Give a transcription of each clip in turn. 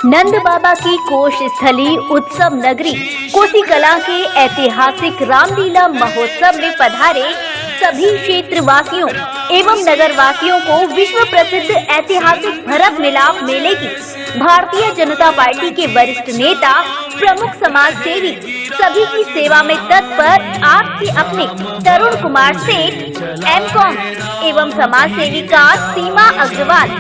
नंद बाबा की कोष स्थली उत्सव नगरी कोसी कला के ऐतिहासिक रामलीला महोत्सव में पधारे सभी क्षेत्र वासियों एवं नगर वासियों को विश्व प्रसिद्ध ऐतिहासिक भरत मिलाप मेले की भारतीय जनता पार्टी के वरिष्ठ नेता, प्रमुख समाज सेवी, सभी की सेवा में तत्पर आपके अपने तरुण कुमार सेठ, एमकॉम एवं समाज सेविका सीमा अग्रवाल,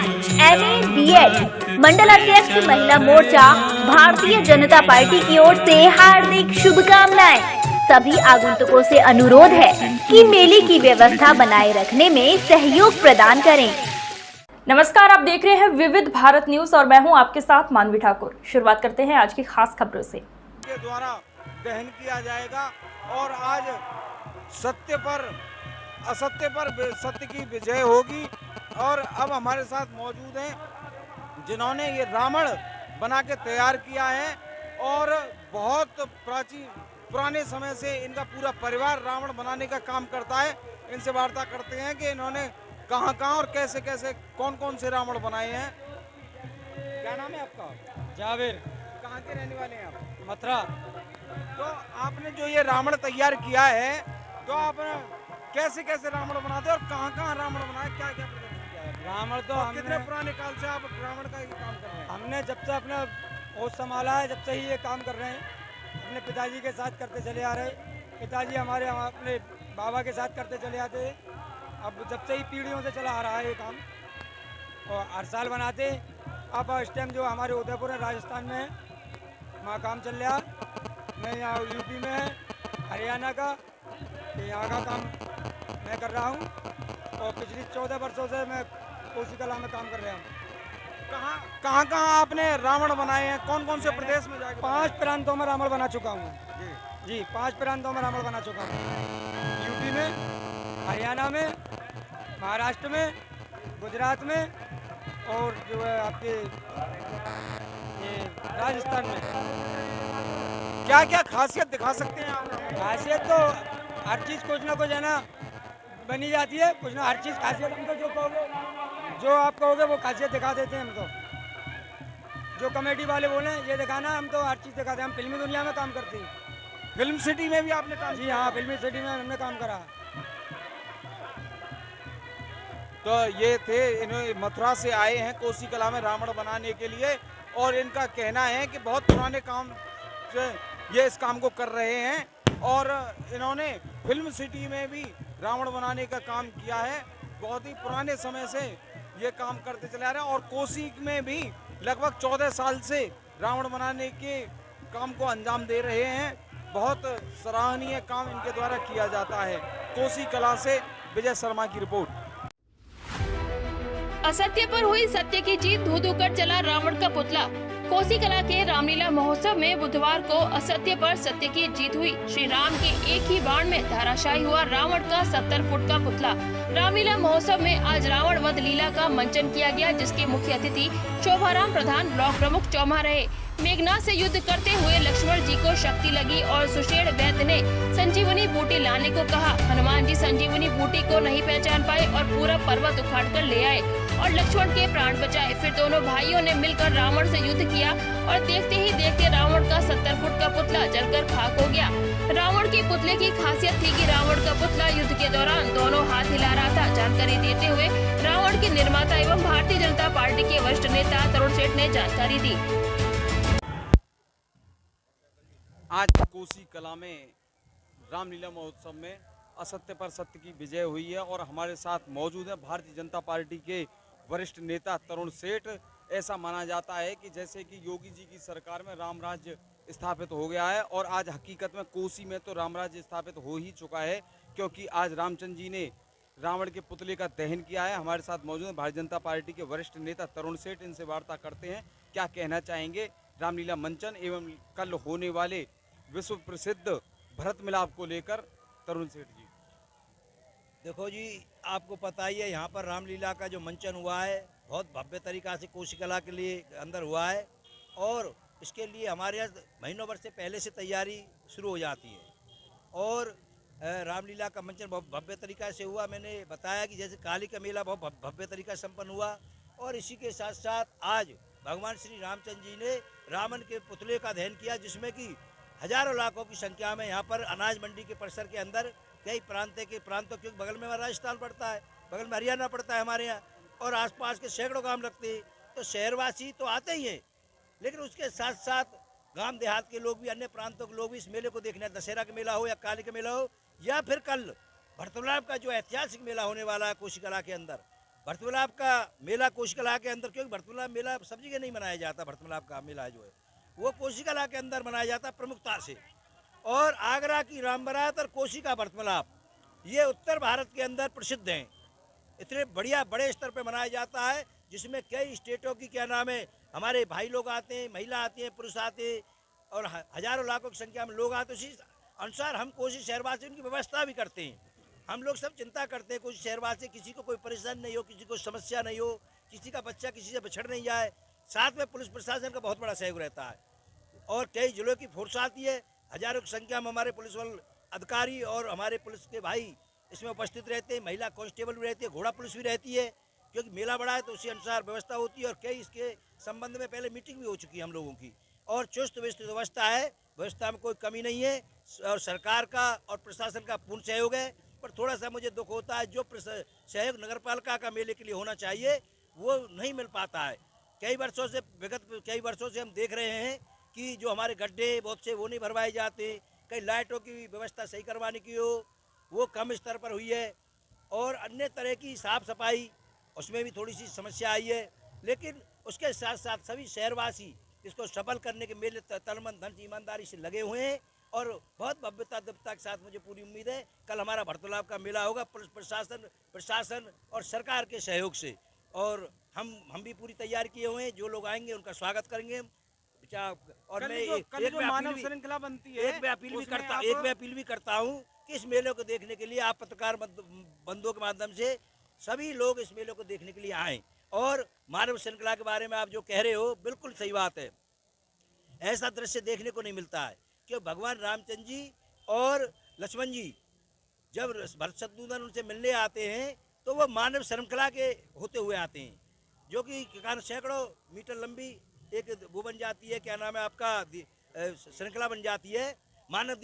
MA B.Ed, मंडल अध्यक्ष महिला मोर्चा भारतीय जनता पार्टी की ओर से हार्दिक शुभकामनाएं। सभी आगंतुकों से अनुरोध है कि मेले की व्यवस्था बनाए रखने में सहयोग प्रदान करें। नमस्कार, आप देख रहे हैं विविध भारत न्यूज और मैं हूं आपके साथ मानवी ठाकुर। शुरुआत करते हैं आज की खास खबरों से। के द्वारा दहन किया जाएगा और आज सत्य पर असत्य पर सत्य की विजय होगी। और अब हमारे साथ मौजूद हैं जिन्होंने ये रावण बना के तैयार किया है और बहुत पुराने समय से इनका पूरा परिवार रावण बनाने का काम करता है। इनसे वार्ता करते हैं कि इन्होंने कहाँ और कैसे कैसे कौन से रावण बनाए हैं। क्या नाम है आपका? जावेर। कहाँ के रहने वाले हैं आप? मथुरा। तो आपने जो ये रावण तैयार किया है, तो आप कैसे कैसे रावण बनाते हैं और कहाँ रावण बनाए, क्या क्या प्रदर्शन किया है? रावण तो कितने पुराने काल से आप रावण का ये काम कर रहे हैं? हमने जब से अपना होश संभाला है, जब से ही ये काम कर रहे हैं। अपने पिताजी के साथ करते चले आ रहे। पिताजी हमारे अपने बाबा के साथ करते चले आते हैं। अब जब से ही पीढ़ियों से चला आ रहा है ये काम, और हर साल बनाते। अब इस टाइम जो हमारे उदयपुर है, राजस्थान में है, वहाँ काम चल रहा। मैं यहाँ यूपी में है, हरियाणा का, यहाँ का काम मैं कर रहा हूँ। और पिछली 14 वर्षों से मैं कोसी कला में काम कर रहा हूँ। कहाँ आपने रावण बनाए हैं? कौन से प्रदेश में जाकर? 5 प्रांतों में रावण बना चुका हूँ जी। 5 प्रांतों में रावण बना चुका हूँ। यूपी में, हरियाणा में, महाराष्ट्र में, गुजरात में और जो है आपके ये राजस्थान में। क्या क्या खासियत दिखा सकते हैं आप? खासियत तो हर चीज़ कुछ ना कुछ है ना बनी जाती है, कुछ ना हर चीज़ खासियत। हम तो जो कहोगे, जो आप कहोगे वो खासियत दिखा देते हैं। हम तो जो कमेटी वाले बोले ये दिखाना, हम तो हर चीज़ दिखाते हैं। हम फिल्मी दुनिया में काम करते हैं। फिल्म सिटी में भी आपने काम? जी हाँ, फिल्मी सिटी में हमने काम करा। तो ये थे, इन्हें मथुरा से आए हैं कोसी कला में रावण बनाने के लिए और इनका कहना है कि बहुत पुराने काम से ये इस काम को कर रहे हैं और इन्होंने फिल्म सिटी में भी रावण बनाने का काम किया है। बहुत ही पुराने समय से ये काम करते चले आ रहे हैं और कोसी में भी लगभग 14 साल से रावण बनाने के काम को अंजाम दे रहे हैं। बहुत सराहनीय काम इनके द्वारा किया जाता है। कोसी कला से विजय शर्मा की रिपोर्ट। असत्य पर हुई सत्य की जीत, धू धू कर चला रावण का पुतला। कोसी कला के रामलीला महोत्सव में बुधवार को असत्य पर सत्य की जीत हुई। श्री राम के एक ही बाण में धराशायी हुआ रावण का 70 फुट का पुतला। रामलीला महोत्सव में आज रावण वध लीला का मंचन किया गया, जिसके मुख्य अतिथि शोभाराम प्रधान ब्लॉक प्रमुख चौमा रहे। मेघनाथ से युद्ध करते हुए लक्ष्मण जी को शक्ति लगी और सुषेण वैद्य ने संजीवनी बूटी लाने को कहा। हनुमान जी संजीवनी बूटी को नहीं पहचान पाए और पूरा पर्वत उखाड़ कर ले आए और लक्ष्मण के प्राण बचाए। फिर दोनों भाइयों ने मिलकर रावण से युद्ध किया और देखते ही देखते रावण का 70 फुट का पुतला जलकर खाक हो गया। रावण के पुतले की खासियत थी कि रावण का पुतला युद्ध के दौरान दोनों हाथ हिला रहा था। जानकारी देते हुए रावण के निर्माता एवं भारतीय जनता पार्टी के वरिष्ठ नेता तरुण सेठ ने जानकारी दी। आज कोसी कला में रामलीला महोत्सव में असत्य पर सत्य की विजय हुई है और हमारे साथ मौजूद है भारतीय जनता पार्टी के वरिष्ठ नेता तरुण सेठ। ऐसा माना जाता है कि जैसे कि योगी जी की सरकार में राम राज्य स्थापित हो गया है और आज हकीकत में कोसी में तो राम राज्य स्थापित हो ही चुका है, क्योंकि आज रामचंद्र जी ने रावण के पुतले का दहन किया है। हमारे साथ मौजूद है भारतीय जनता पार्टी के वरिष्ठ नेता तरुण सेठ। इनसे वार्ता करते हैं, क्या कहना चाहेंगे रामलीला मंचन एवं कल होने वाले विश्व प्रसिद्ध भरत मिलाप को लेकर। तरुण सेठ जी, देखो जी, आपको पता ही है यहाँ पर रामलीला का जो मंचन हुआ है बहुत भव्य तरीका से कोसी कला के लिए अंदर हुआ है और इसके लिए हमारे यहाँ महीनों भर से पहले से तैयारी शुरू हो जाती है और रामलीला का मंचन बहुत भव्य तरीका से हुआ। मैंने बताया कि जैसे काली का मेला बहुत भव्य तरीका से संपन्न हुआ और इसी के साथ साथ आज भगवान श्री रामचंद्र जी ने रावण के पुतले का दहन किया, जिसमें कि हजारों लाखों की संख्या में यहाँ पर अनाज मंडी के परिसर के अंदर कई प्रांतों क्योंकि बगल में राजस्थान पड़ता है, बगल में हरियाणा पड़ता है हमारे यहाँ, और आसपास के सैकड़ों गांव लगते हैं। तो शहरवासी तो आते ही हैं, लेकिन उसके साथ साथ गांव देहात के लोग भी, अन्य प्रांतों के लोग भी इस मेले को देखने, दशहरा का मेला हो या काली का मेला हो, या फिर कल भरतुलाब का जो ऐतिहासिक मेला होने वाला है कोशिकला के अंदर, भरतुलाब का मेला कोशिकला के अंदर, क्योंकि भरतुलाब मेला सब जगह नहीं मनाया जाता, भरतुलाब का मेला जो है वो कोशिकला के अंदर मनाया जाता है प्रमुखता से। और आगरा की राम बारात और कोसी का भरतुलाब ये उत्तर भारत के अंदर प्रसिद्ध हैं, इतने बढ़िया बड़े स्तर पे मनाया जाता है, जिसमें कई स्टेटों की क्या नाम है हमारे भाई लोग आते हैं, महिला आती हैं, पुरुष आते हैं, और हजारों लाखों की संख्या में लोग आते हैं। उसी अनुसार हम कोसी शहरवासी उनकी व्यवस्था भी करते हैं। हम लोग सब चिंता करते हैं कोसी शहरवासी किसी को कोई परेशानी नहीं हो, किसी को समस्या नहीं हो, किसी का बच्चा किसी से बिछड़ नहीं जाए। साथ में पुलिस प्रशासन का बहुत बड़ा सहयोग रहता है और कई जिलों की फोर्स आती है, हजारों की संख्या में हमारे पुलिस वाले अधिकारी और हमारे पुलिस के भाई इसमें उपस्थित रहते हैं। महिला कांस्टेबल भी रहती है, घोड़ा पुलिस भी रहती है, क्योंकि मेला बड़ा है तो उसी अनुसार व्यवस्था होती है। और कई इसके संबंध में पहले मीटिंग भी हो चुकी है हम लोगों की, और चुस्त व्यवस्थित व्यवस्था है, व्यवस्था में कोई कमी नहीं है, और सरकार का और प्रशासन का पूर्ण सहयोग है। पर थोड़ा सा मुझे दुख होता है, जो सहयोग नगर पालिका का मेले के लिए होना चाहिए वो नहीं मिल पाता है। विगत कई वर्षों से हम देख रहे हैं कि जो हमारे गड्ढे बहुत से वो नहीं भरवाए जाते, कई लाइटों की व्यवस्था सही करवाने की हो वो कम स्तर पर हुई है, और अन्य तरह की साफ सफाई उसमें भी थोड़ी सी समस्या आई है। लेकिन उसके साथ साथ सभी शहरवासी इसको सफल करने के मेले तन मन धन ईमानदारी से लगे हुए हैं, और बहुत भव्यता दिव्यता के साथ मुझे पूरी उम्मीद है कल हमारा भरतुलाब का मेला होगा पुलिस प्रशासन और सरकार के सहयोग से। और हम भी पूरी तैयारी किए हुए हैं, जो लोग आएंगे उनका स्वागत करेंगे। और मैं एक अपील भी करता हूँ कि इस मेले को देखने के लिए आप पत्रकार बंधुओं के माध्यम से सभी लोग इस मेले को देखने के लिए आएँ। और मानव श्रृंखला के बारे में आप जो कह रहे हो बिल्कुल सही बात है, ऐसा दृश्य देखने को नहीं मिलता है कि भगवान रामचंद्र जी और लक्ष्मण जी जब भरत शत्रुघ्न उनसे मिलने आते हैं तो वो मानव श्रृंखला के होते हुए आते हैं, जो कि सैकड़ों मीटर लंबी एक वो बन जाती है, क्या नाम है आपका, श्रृंखला बन जाती है, मानव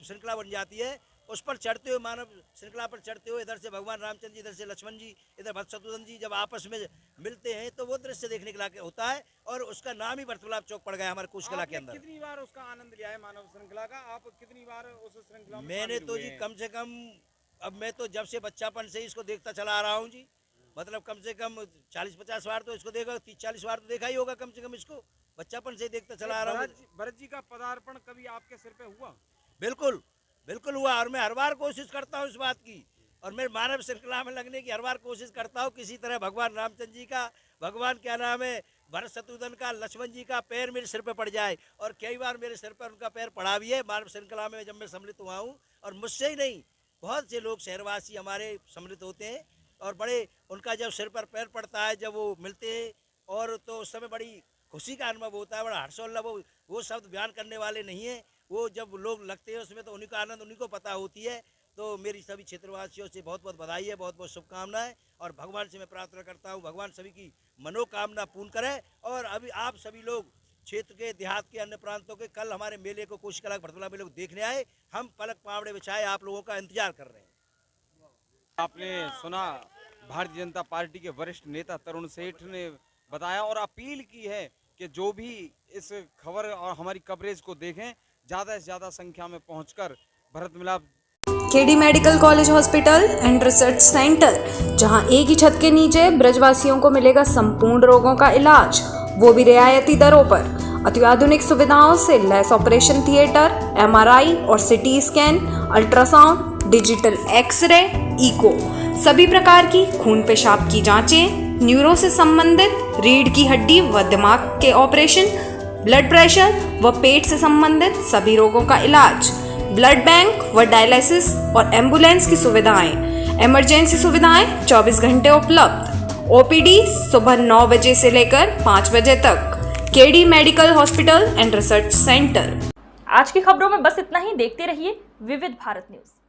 श्रृंखला बन जाती है। उस पर चढ़ते हुए, मानव श्रृंखला पर चढ़ते हुए इधर से भगवान रामचंद्र जी, इधर से लक्ष्मण जी, इधर भरत शत्रुघ्न जी जब आपस में मिलते हैं तो वो दृश्य देखने के लायक होता है, और उसका नाम ही भरतुलाब चौक पड़ गया हमारे कोशिकला के अंदर। कितनी बार उसका आनंद लिया है मानव श्रृंखला का? आप कितनी बार उस श्रृंखला में मैंने तो जी कम से कम, अब मैं तो जब से बच्चापन से इसको देखता चला आ रहा हूँ जी, मतलब कम से कम 40-50 बार तो इसको देखा, 30-40 बार तो देखा ही होगा कम से कम, इसको बच्चापन से देखता चला आ रहा हूँ। भरत जी का पदार्पण कभी आपके सिर पे हुआ? बिल्कुल हुआ, और मैं हर बार कोशिश करता हूँ इस बात की, और मैं मानव श्रृंखला में लगने की हर बार कोशिश करता हूँ, किसी तरह भगवान रामचंद्र जी का, भगवान क्या नाम है, भरत शत्रुघ्न का, लक्ष्मण जी का पैर मेरे सिर पे पड़ जाए। और कई बार मेरे सिर पर उनका पैर पड़ा भी है मानव श्रृंखला में जब मैं सम्मिलित हुआ हूँ। और मुझसे ही नहीं, बहुत से लोग शहरवासी हमारे सम्मिलित होते हैं, और बड़े उनका जब सिर पर पैर पड़ता है, जब वो मिलते हैं, और तो उस समय बड़ी खुशी का अनुभव होता है, बड़ा हर्षोल्लास। वो शब्द बयान करने वाले नहीं है, वो जब लोग लगते हैं उसमें तो उन्हीं का आनंद उन्हीं को पता होती है। तो मेरी सभी क्षेत्रवासियों से बहुत बहुत बधाई है, बहुत बहुत शुभकामनाएं, और भगवान से मैं प्रार्थना करता हूँ भगवान सभी की मनोकामना पूर्ण करे। और अभी आप सभी लोग क्षेत्र के, देहात के, अन्य प्रांतों के कल हमारे मेले को, कोशिकला भरतुलाब मेले को देखने आए, हम पलक पावड़े बिछाए आप लोगों का इंतजार कर रहे हैं। आपने सुना भारतीय जनता पार्टी के वरिष्ठ नेता तरुण सेठ ने बताया और अपील की है कि जो भी इस खबर और हमारी कवरेज को देखें, ज़्यादा से ज़्यादा संख्या में पहुंचकर Bharat Milap KD medical college hospital and research centre, जहां एक ही छत के नीचे ब्रजवासियों को मिलेगा संपूर्ण रोगों का इलाज, वो भी रियायती दरों पर। अत्याधुनिक सुविधाओं से लैस ऑपरेशन थिएटर, MRI और CT scan, ultrasound, digital x-ray, echo, सभी प्रकार की खून पेशाब की जांचें, न्यूरो से संबंधित, रीढ़ की हड्डी व दिमाग के ऑपरेशन, ब्लड प्रेशर व पेट से संबंधित सभी रोगों का इलाज, ब्लड बैंक व डायलिसिस और एम्बुलेंस की सुविधाएं, इमरजेंसी सुविधाएं 24 घंटे उपलब्ध। OPD सुबह 9 बजे से लेकर 5 बजे तक। KD medical hospital and research centre. आज की खबरों में बस इतना ही। देखते रहिए विविध भारत न्यूज।